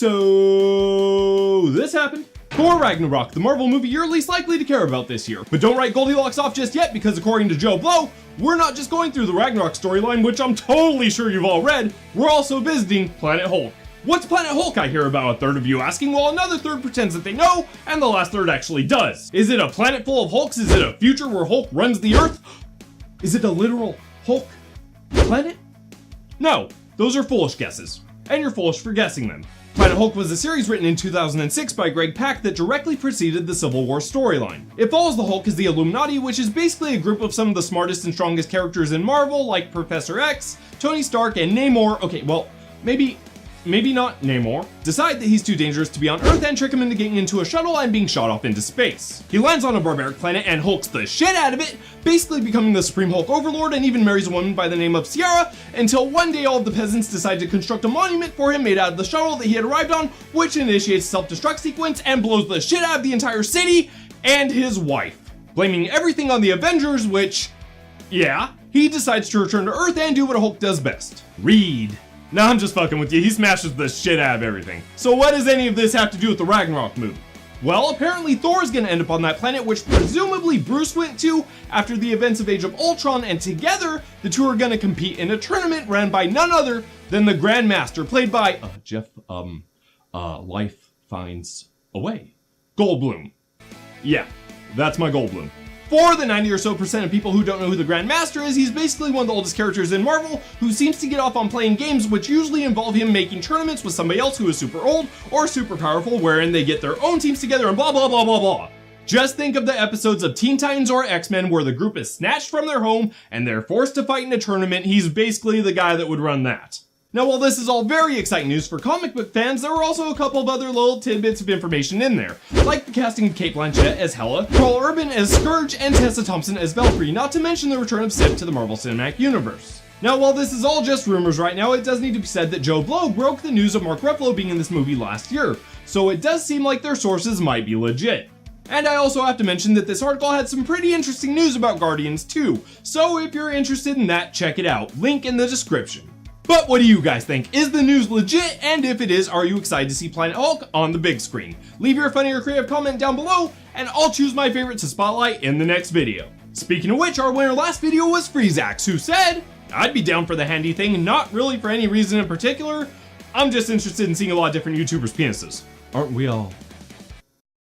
So this happened. Thor Ragnarok, the Marvel movie you're least likely to care about this year. But don't write Goldilocks off just yet, because according to Joe Blow, we're not just going through the Ragnarok storyline, which I'm totally sure you've all read, we're also visiting Planet Hulk. What's Planet Hulk, I hear about a third of you asking, while another third pretends that they know, and the last third actually does. Is it a planet full of Hulks? Is it a future where Hulk runs the Earth? Is it a literal Hulk planet? No, those are foolish guesses, and you're foolish for guessing them. Planet Hulk was a series written in 2006 by Greg Pak that directly preceded the Civil War storyline. It follows the Hulk as the Illuminati, which is basically a group of some of the smartest and strongest characters in Marvel, like Professor X, Tony Stark, and Namor. Okay, well, maybe not Namor, decide that he's too dangerous to be on Earth and trick him into getting into a shuttle and being shot off into space. He lands on a barbaric planet and hulks the shit out of it, basically becoming the Supreme Hulk Overlord, and even marries a woman by the name of Sierra, until one day all of the peasants decide to construct a monument for him made out of the shuttle that he had arrived on, which initiates a self-destruct sequence and blows the shit out of the entire city and his wife. Blaming everything on the Avengers, which, yeah, he decides to return to Earth and do what a Hulk does best. Read. Nah, I'm just fucking with you. He smashes the shit out of everything. So what does any of this have to do with the Ragnarok movie? Well, apparently Thor's gonna end up on that planet, which presumably Bruce went to after the events of Age of Ultron, and together, the two are gonna compete in a tournament ran by none other than the Grandmaster, played by, Life Finds a Way. Goldblum. Yeah, that's my Goldblum. For the 90% or so of people who don't know who the Grandmaster is, he's basically one of the oldest characters in Marvel who seems to get off on playing games which usually involve him making tournaments with somebody else who is super old or super powerful, wherein they get their own teams together and blah blah blah blah blah. Just think of the episodes of Teen Titans or X-Men where the group is snatched from their home and they're forced to fight in a tournament. He's basically the guy that would run that. Now, while this is all very exciting news for comic book fans, there were also a couple of other little tidbits of information in there, like the casting of Cate Blanchett as Hela, Carl Urban as Scourge, and Tessa Thompson as Valkyrie, not to mention the return of Sif to the Marvel Cinematic Universe. Now, while this is all just rumors right now, it does need to be said that Joe Blow broke the news of Mark Ruffalo being in this movie last year, so it does seem like their sources might be legit. And I also have to mention that this article had some pretty interesting news about Guardians too, so if you're interested in that, check it out, link in the description. But what do you guys think? Is the news legit? And if it is, are you excited to see Planet Hulk on the big screen? Leave your funny or creative comment down below, and I'll choose my favorite to spotlight in the next video. Speaking of which, our winner last video was Freezax, who said, I'd be down for the handy thing, not really for any reason in particular. I'm just interested in seeing a lot of different YouTubers' penises. Aren't we all?